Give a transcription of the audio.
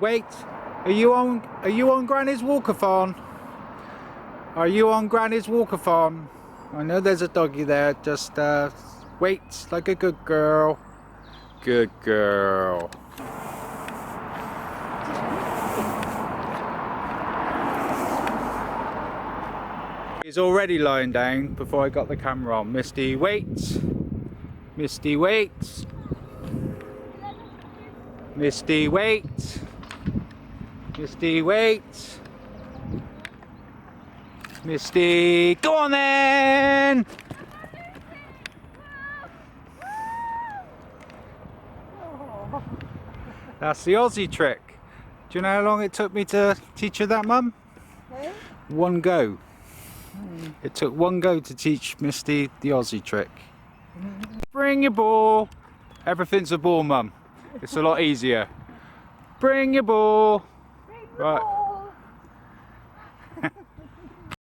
Wait, are you on Granny's Walkathon? Are you on Granny's Walkathon? I know there's a doggy there, just wait like a good girl. Good girl. He's already lying down before I got the camera on. Misty, wait. Misty, wait. Misty, wait. Misty, wait. Misty, go on then! That's the Aussie trick. Do you know how long it took me to teach her that, Mum? Okay. One go. It took one go to teach Misty the Aussie trick. Bring your ball. Everything's a ball, Mum. It's a lot easier. Bring your ball. Right.